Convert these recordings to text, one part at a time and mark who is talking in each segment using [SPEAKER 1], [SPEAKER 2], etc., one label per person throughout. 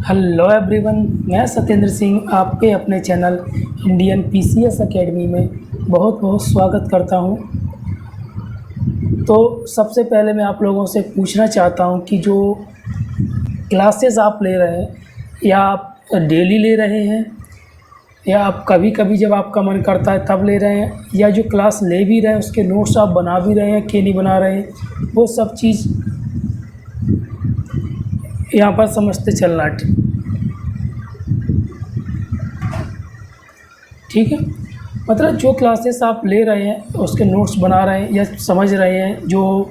[SPEAKER 1] Hello everyone, मैं सत्येंद्र सिंह आपके अपने चैनल इंडियन पीसीएस एकेडमी में बहुत बहुत स्वागत करता हूं। तो सबसे पहले मैं आप लोगों से पूछना चाहता हूं कि जो क्लासेस आप ले रहे हैं, या आप डेली ले रहे हैं, या आप कभी कभी जब आपका मन करता है तब ले रहे हैं, या जो क्लास ले भी रहे हैं उसके नोट्स आप बना भी रहे हैं कि नहीं बना रहे हैं, वो सब चीज़ यहाँ पर समझते चलना। ठीक है, मतलब जो क्लासेस आप ले रहे हैं उसके नोट्स बना रहे हैं या समझ रहे हैं, जो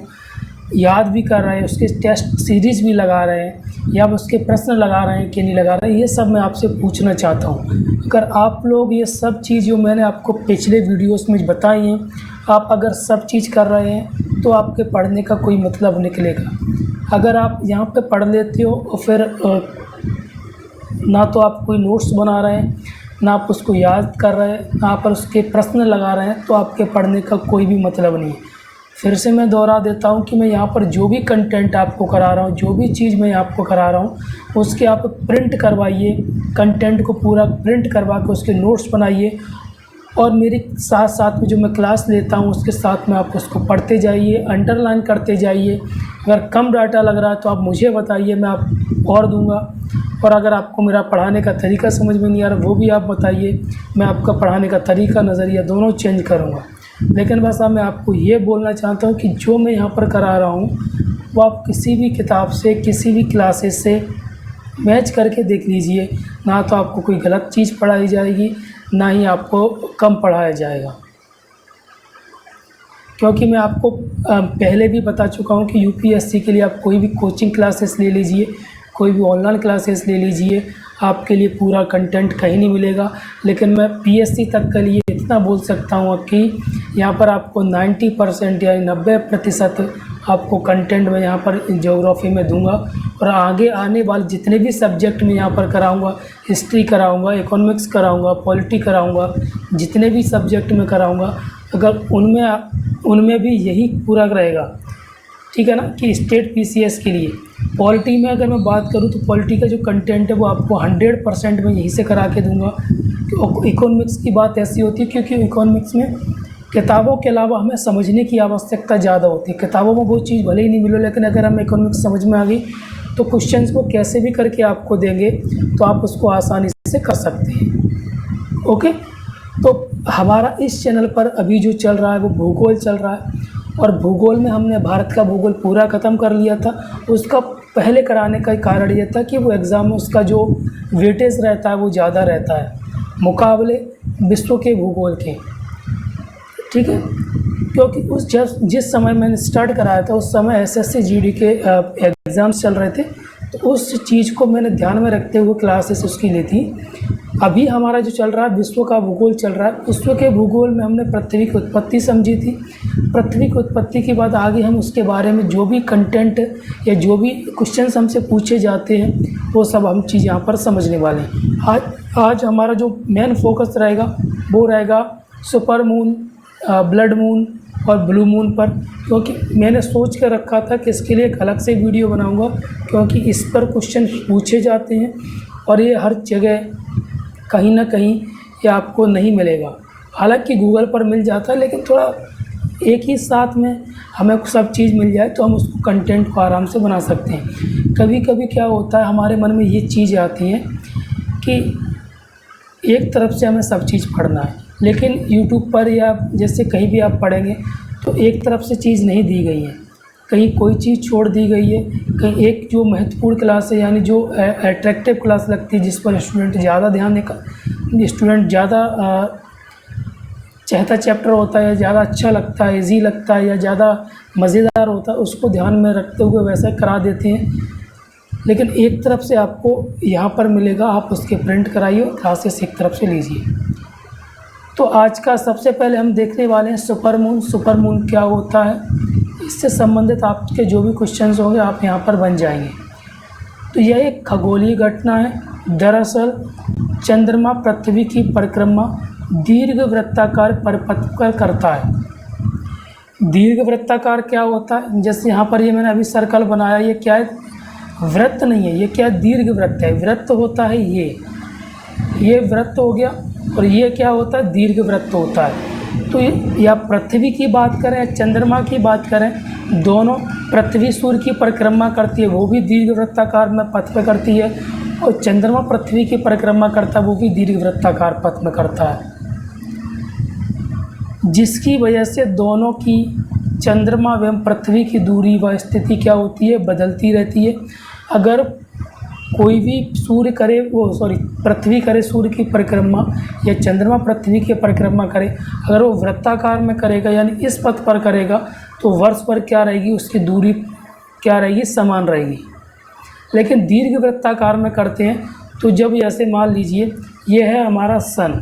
[SPEAKER 1] याद भी कर रहे हैं, उसके टेस्ट सीरीज़ भी लगा रहे हैं, या आप उसके प्रश्न लगा रहे हैं कि नहीं लगा रहे हैं, ये सब मैं आपसे पूछना चाहता हूँ। अगर आप लोग ये सब चीज़ जो मैंने आपको पिछले वीडियोस में बताई हैं, आप अगर सब चीज़ कर रहे हैं तो आपके पढ़ने का कोई मतलब निकलेगा। अगर आप यहाँ पे पढ़ लेते हो और फिर ना तो आप कोई नोट्स बना रहे हैं, ना आप उसको याद कर रहे हैं, ना आप उसके प्रश्न लगा रहे हैं, तो आपके पढ़ने का कोई भी मतलब नहीं है। फिर से मैं दोहरा देता हूँ कि मैं यहाँ पर जो भी कंटेंट आपको करा रहा हूँ, जो भी चीज़ मैं आपको करा रहा हूँ, उसके आप प्रिंट करवाइए, कंटेंट को पूरा प्रिंट करवा के उसके नोट्स बनाइए, और मेरे साथ साथ में जो मैं क्लास लेता हूँ उसके साथ में आप उसको पढ़ते जाइए, अंडरलाइन करते जाइए। अगर कम डाटा लग रहा है तो आप मुझे बताइए, मैं आप और दूंगा। और अगर आपको मेरा पढ़ाने का तरीका समझ में नहीं आ रहा, वो भी आप बताइए, मैं आपका पढ़ाने का तरीका, नज़रिया दोनों चेंज करूँगा। लेकिन बस अब मैं आपको ये बोलना चाहता हूँ कि जो मैं यहाँ पर करा रहा हूँ वो आप किसी भी किताब से, किसी भी क्लासेस से मैच करके देख लीजिए। ना तो आपको कोई गलत चीज़ पढ़ाई जाएगी, ना ही आपको कम पढ़ाया जाएगा। क्योंकि मैं आपको पहले भी बता चुका हूँ कि यूपीएससी के लिए आप कोई भी कोचिंग क्लासेस ले लीजिए, कोई भी ऑनलाइन क्लासेस ले लीजिए, आपके लिए पूरा कंटेंट कहीं नहीं मिलेगा। लेकिन मैं पीएससी तक के लिए इतना बोल सकता हूँ कि यहाँ पर आपको 90% या 90% आपको कंटेंट में यहाँ पर ज्योग्राफी में दूंगा। और आगे आने वाले जितने भी सब्जेक्ट में यहाँ पर कराऊंगा, हिस्ट्री कराऊंगा, इकोनॉमिक्स कराऊंगा, पॉलिटी कराऊंगा, जितने भी सब्जेक्ट में कराऊंगा, अगर उनमें भी यही पूरा रहेगा। ठीक है ना, कि स्टेट पीसीएस के लिए पॉलिटी में अगर मैं बात करूँ तो पॉलिटी का जो कंटेंट है वो आपको 100% मैं यहीं से करा के दूंगा। इकोनॉमिक्स की बात ऐसी होती है क्योंकि इकोनॉमिक्स में किताबों के अलावा हमें समझने की आवश्यकता ज़्यादा होती है। किताबों में वो चीज़ भले ही नहीं मिले, लेकिन अगर हमें इकोनॉमिक्स समझ में आ गई तो क्वेश्चंस को कैसे भी करके आपको देंगे तो आप उसको आसानी से कर सकते हैं। ओके, तो हमारा इस चैनल पर अभी जो चल रहा है वो भूगोल चल रहा है, और भूगोल में हमने भारत का भूगोल पूरा ख़त्म कर लिया था। उसका पहले कराने का कारण ये था कि वो एग्ज़ाम में उसका जो वेटेज रहता है वो ज़्यादा रहता है मुकाबले विश्व के भूगोल के। ठीक है, क्योंकि जिस समय मैंने स्टार्ट कराया था उस समय एसएससी जीडी के एग्ज़ाम्स चल रहे थे, तो उस चीज़ को मैंने ध्यान में रखते हुए क्लासेस उसकी ली थी। अभी हमारा जो चल रहा है विश्व का भूगोल चल रहा है। विश्व के भूगोल में हमने पृथ्वी की उत्पत्ति समझी थी। पृथ्वी की उत्पत्ति के बाद आगे हम उसके बारे में जो भी कंटेंट या जो भी क्वेश्चंस हमसे पूछे जाते हैं वो सब हम चीज़ यहाँ पर समझने वाले हैं। आज हमारा जो मेन फोकस रहेगा वो रहेगा सुपर मून, ब्लड मून और ब्लू मून पर। क्योंकि मैंने सोच कर रखा था कि इसके लिए एक अलग से वीडियो बनाऊंगा, क्योंकि इस पर क्वेश्चन पूछे जाते हैं और ये हर जगह कहीं ना कहीं ये आपको नहीं मिलेगा। हालांकि गूगल पर मिल जाता है, लेकिन थोड़ा एक ही साथ में हमें सब चीज़ मिल जाए तो हम उसको कंटेंट को आराम से बना सकते हैं। कभी कभी क्या होता है, हमारे मन में ये चीज़ आती है कि एक तरफ से हमें सब चीज़ पढ़ना है, लेकिन यूट्यूब पर या जैसे कहीं भी आप पढ़ेंगे तो एक तरफ से चीज़ नहीं दी गई है, कहीं कोई चीज़ छोड़ दी गई है। कहीं एक जो महत्वपूर्ण क्लास है, यानी जो अट्रैक्टिव क्लास लगती है, जिस पर स्टूडेंट ज़्यादा ध्यान देकर, स्टूडेंट ज़्यादा चाहता चैप्टर होता है, ज़्यादा अच्छा लगता है, इजी लगता है, या ज़्यादा मज़ेदार होता है, उसको ध्यान में रखते हुए वैसा करा देते हैं। लेकिन एक तरफ से आपको यहाँ पर मिलेगा, आप उसके प्रिंट कराइए और क्लासेस एक तरफ से लीजिए। तो आज का सबसे पहले हम देखने वाले हैं सुपर मून। सुपर मून क्या होता है, इससे संबंधित आपके जो भी क्वेश्चंस होंगे आप यहाँ पर बन जाएंगे। तो यह एक खगोलीय घटना है। दरअसल चंद्रमा पृथ्वी की परिक्रमा दीर्घ वृत्ताकार परिपथ पर करता है। दीर्घ वृत्ताकार क्या होता है, जैसे यहाँ पर ये मैंने अभी सर्कल बनाया, ये क्या है, वृत्त नहीं है, ये क्या दीर्घ वृत्त है। वृत्त होता है ये वृत्त हो गया, और ये क्या होता है, दीर्घ वृत्त होता है। तो या पृथ्वी की बात करें या चंद्रमा की बात करें, दोनों, पृथ्वी सूर्य की परिक्रमा करती है, वो भी दीर्घ वृत्ताकार में पथ में करती है, और चंद्रमा पृथ्वी की परिक्रमा करता है, वो भी दीर्घ वृत्ताकार पथ में करता है, जिसकी वजह से दोनों की, चंद्रमा एवं पृथ्वी की दूरी व स्थिति क्या होती है, बदलती रहती है। अगर कोई भी पृथ्वी करे सूर्य की परिक्रमा, या चंद्रमा पृथ्वी की परिक्रमा करे, अगर वो वृत्ताकार में करेगा यानी इस पथ पर करेगा, तो वर्ष पर क्या रहेगी, उसकी दूरी क्या रहेगी, समान रहेगी। लेकिन दीर्घ वृत्ताकार में करते हैं, तो जब ऐसे मान लीजिए ये है हमारा सन,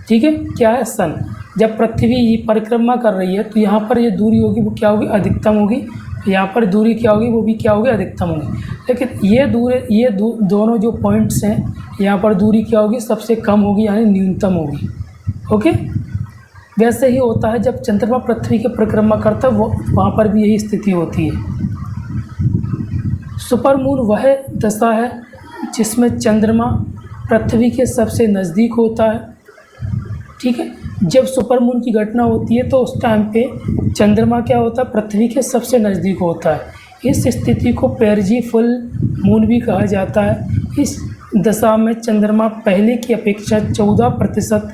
[SPEAKER 1] ठीक है, क्या है, सन। जब पृथ्वी परिक्रमा कर रही है तो यहाँ पर ये दूरी होगी, वो क्या होगी, अधिकतम होगी। यहाँ पर दूरी क्या होगी, वो भी क्या होगी, अधिकतम होगी। लेकिन ये दोनों जो पॉइंट्स हैं, यहाँ पर दूरी क्या होगी, सबसे कम होगी, यानी न्यूनतम होगी। ओके, वैसे ही होता है जब चंद्रमा पृथ्वी की परिक्रमा करता है, वहाँ पर भी यही स्थिति होती है। सुपरमून वह दशा है जिसमें चंद्रमा पृथ्वी के सबसे नज़दीक होता है, ठीक है। जब सुपरमून की घटना होती है तो उस टाइम पे चंद्रमा क्या होता है, पृथ्वी के सबसे नज़दीक होता है। इस स्थिति को पेर्जी फुल मून भी कहा जाता है। इस दशा में चंद्रमा पहले की अपेक्षा 14%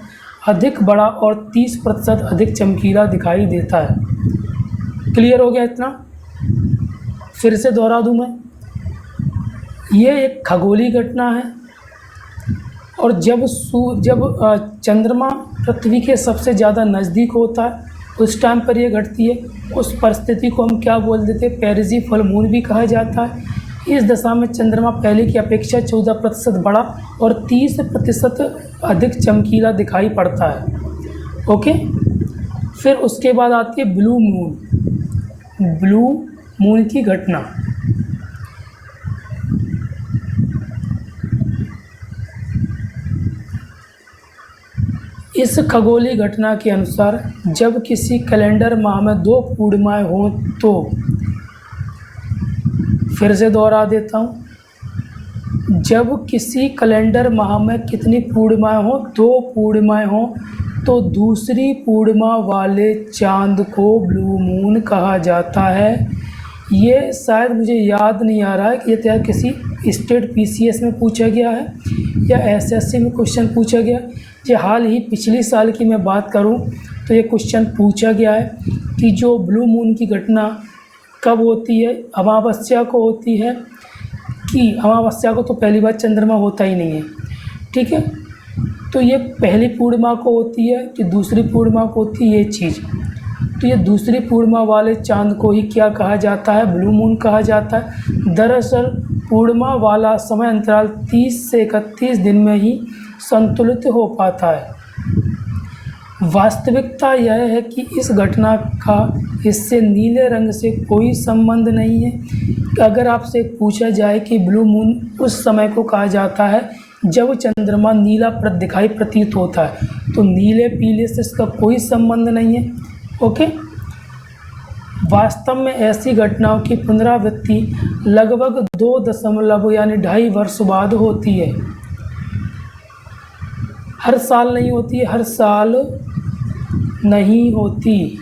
[SPEAKER 1] अधिक बड़ा और 30% अधिक चमकीला दिखाई देता है। क्लियर हो गया इतना? फिर से दोहरा दूँ मैं, ये एक खगोलीय घटना है, और जब चंद्रमा पृथ्वी के सबसे ज़्यादा नज़दीक होता है उस टाइम पर ये घटती है। उस परिस्थिति को हम क्या बोल देते हैं, पेर्जी फुल मून भी कहा जाता है। इस दशा में चंद्रमा पहले की अपेक्षा 14% बड़ा और 30% अधिक चमकीला दिखाई पड़ता है। ओके, फिर उसके बाद आती है ब्लू मून। ब्लू मून की घटना, इस खगोलीय घटना के अनुसार जब किसी कैलेंडर माह में 2 पूर्णिमाएँ हों तो, फिर से दोहरा देता हूँ, जब किसी कैलेंडर माह में कितनी पूर्णिमाएँ हों, 2 पूर्णिमाएँ हों, तो दूसरी पूर्णिमा वाले चांद को ब्लू मून कहा जाता है। ये शायद मुझे याद नहीं आ रहा है कि ये क्या किसी स्टेट पीसीएस में पूछा गया है या एसएससी में क्वेश्चन पूछा गया। ये हाल ही पिछले साल की मैं बात करूं तो ये क्वेश्चन पूछा गया है कि जो ब्लू मून की घटना कब होती है, अमावस्या को होती है कि अमावस्या को तो पहली बार चंद्रमा होता ही नहीं है, ठीक है। तो ये पहली पूर्णिमा को होती है कि दूसरी पूर्णिमा को होती है, ये चीज़। तो ये दूसरी पूर्णिमा वाले चांद को ही क्या कहा जाता है, ब्लू मून कहा जाता है। दरअसल पूर्णिमा वाला समय अंतराल 30 से 31 दिन में ही संतुलित हो पाता है। वास्तविकता यह है कि इस घटना का इससे नीले रंग से कोई संबंध नहीं है। अगर आपसे पूछा जाए कि ब्लू मून उस समय को कहा जाता है जब चंद्रमा नीला दिखाई प्रतीत होता है, तो नीले पीले से इसका कोई संबंध नहीं है। ओके, वास्तव में ऐसी घटनाओं की पुनरावृत्ति लगभग 2.2 वर्ष बाद होती है। हर साल नहीं होती है, हर साल नहीं होती।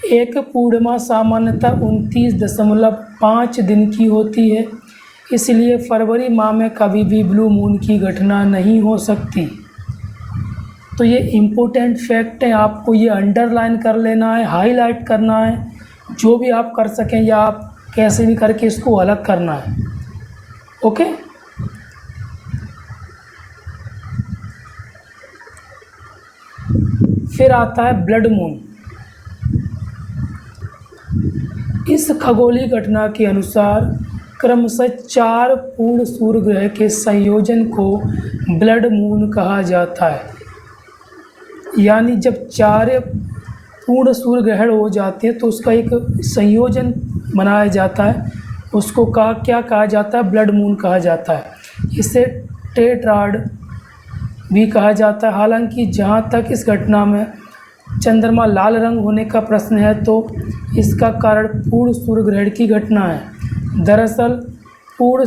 [SPEAKER 1] एक पूर्णिमा सामान्यतः 29.5 दिन की होती है, इसलिए फरवरी माह में कभी भी ब्लू मून की घटना नहीं हो सकती। तो ये इम्पोर्टेंट फैक्ट है, आपको ये अंडरलाइन कर लेना है, हाईलाइट करना है, जो भी आप कर सकें, या आप कैसे भी करके इसको अलग करना है। ओके, फिर आता है ब्लड मून। इस खगोलीय घटना के अनुसार क्रमशः 4 पूर्ण सूर्य ग्रह के संयोजन को ब्लड मून कहा जाता है। यानी जब 4 पूर्ण सूर्य ग्रहण हो जाते हैं तो उसका एक संयोजन मनाया जाता है, उसको क्या कहा जाता है, ब्लड मून कहा जाता है। इसे टेट्राड भी कहा जाता है। हालांकि जहाँ तक इस घटना में चंद्रमा लाल रंग होने का प्रश्न है, तो इसका कारण पूर्ण सूर्य ग्रहण की घटना है। दरअसल पूर्ण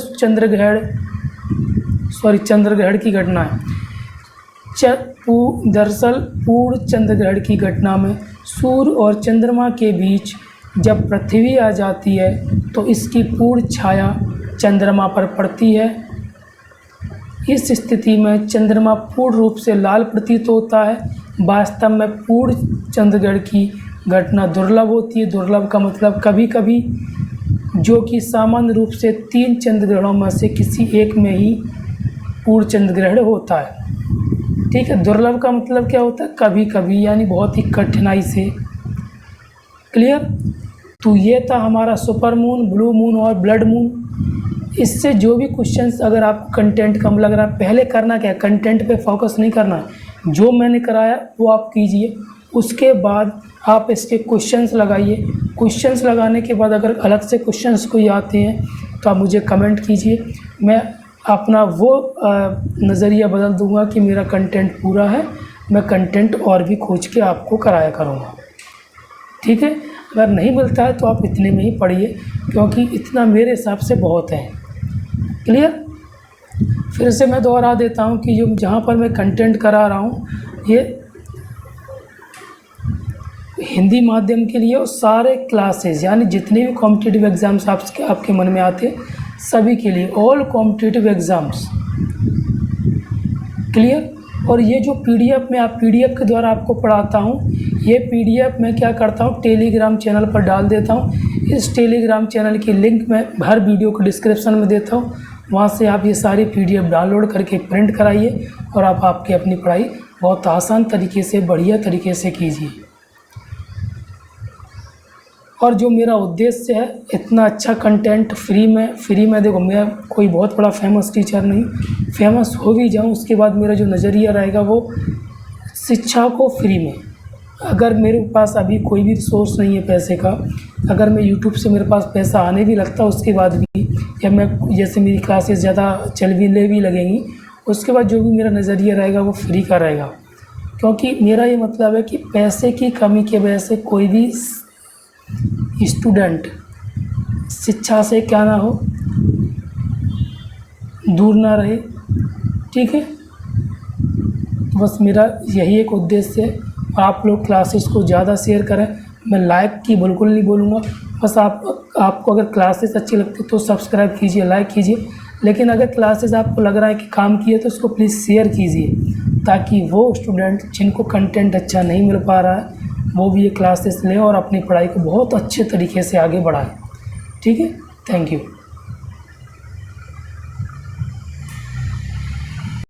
[SPEAKER 1] चंद्रग्रहण की घटना है। दरअसल पूर्ण चंद्रग्रहण की घटना में सूर्य और चंद्रमा के बीच जब पृथ्वी आ जाती है तो इसकी पूर्ण छाया चंद्रमा पर पड़ती है। इस स्थिति में चंद्रमा पूर्ण रूप से लाल प्रतीत होता है। वास्तव में पूर्ण चंद्रग्रहण की घटना दुर्लभ होती है। दुर्लभ का मतलब कभी कभी, जो कि सामान्य रूप से 3 चंद्रग्रहणों में से किसी एक में ही पूर्ण चंद्रग्रहण होता है। ठीक है, दुर्लभ का मतलब क्या होता है? कभी कभी, यानी बहुत ही कठिनाई से। क्लियर? तो ये था हमारा सुपर मून, ब्लू मून और ब्लड मून। इससे जो भी क्वेश्चंस अगर आपको कंटेंट कम लग रहा है, पहले करना क्या है, कंटेंट पे फोकस नहीं करना है। जो मैंने कराया वो आप कीजिए, उसके बाद आप इसके क्वेश्चंस लगाइए। क्वेश्चंस लगाने के बाद अगर अलग से क्वेश्चंस कोई आते हैं तो आप मुझे कमेंट कीजिए। मैं अपना वो नज़रिया बदल दूंगा कि मेरा कंटेंट पूरा है, मैं कंटेंट और भी खोज के आपको कराया करूँगा। ठीक है, अगर नहीं मिलता है तो आप इतने में ही पढ़िए, क्योंकि इतना मेरे हिसाब से बहुत है। क्लियर? फिर से मैं दोहरा देता हूँ कि जो जहाँ पर मैं कंटेंट करा रहा हूँ ये हिंदी माध्यम के लिए, और सारे क्लासेस यानी जितने भी कॉम्पिटिटिव एग्ज़ाम्स आपके मन में आते सभी के लिए, ऑल कॉम्पिटिटिव एग्ज़ाम्स। क्लियर? और ये जो पीडीएफ में पीडीएफ के द्वारा आपको पढ़ाता हूँ, ये पीडीएफ मैं क्या करता हूँ, टेलीग्राम चैनल पर डाल देता हूँ। इस टेलीग्राम चैनल की लिंक मैं हर वीडियो को डिस्क्रिप्शन में देता हूँ। वहाँ से आप ये सारी पीडीएफ डाउनलोड करके प्रिंट कराइए और आप आपकी अपनी पढ़ाई बहुत आसान तरीके से, बढ़िया तरीके से कीजिए। और जो मेरा उद्देश्य है, इतना अच्छा कंटेंट फ्री में देखो, मैं कोई बहुत बड़ा फेमस टीचर नहीं, फेमस हो भी जाऊँ उसके बाद मेरा जो नज़रिया रहेगा वो शिक्षा को फ्री में। अगर मेरे पास अभी कोई भी रिसोर्स नहीं है पैसे का, अगर मैं यूट्यूब से मेरे पास पैसा आने भी लगता उसके बाद भी, या मैं जैसे मेरी क्लासेस ज़्यादा चलने भी लगेंगी, उसके बाद जो भी मेरा नज़रिया रहेगा वो फ्री का रहेगा। क्योंकि मेरा ये मतलब है कि पैसे की कमी की वजह से कोई भी स्टूडेंट शिक्षा से क्या ना हो, दूर ना रहे। ठीक है, बस मेरा यही एक उद्देश्य है। आप लोग क्लासेस को ज़्यादा शेयर करें। मैं लाइक की बिल्कुल नहीं बोलूँगा, बस आपको अगर क्लासेस अच्छी लगती तो सब्सक्राइब कीजिए, लाइक कीजिए। लेकिन अगर क्लासेस आपको लग रहा है कि काम किए तो उसको प्लीज़ शेयर कीजिए, ताकि वो स्टूडेंट जिनको कंटेंट अच्छा नहीं मिल पा रहा है वो भी ये क्लासेस लें और अपनी पढ़ाई को बहुत अच्छे तरीके से आगे बढ़ाएं। ठीक है, थैंक यू।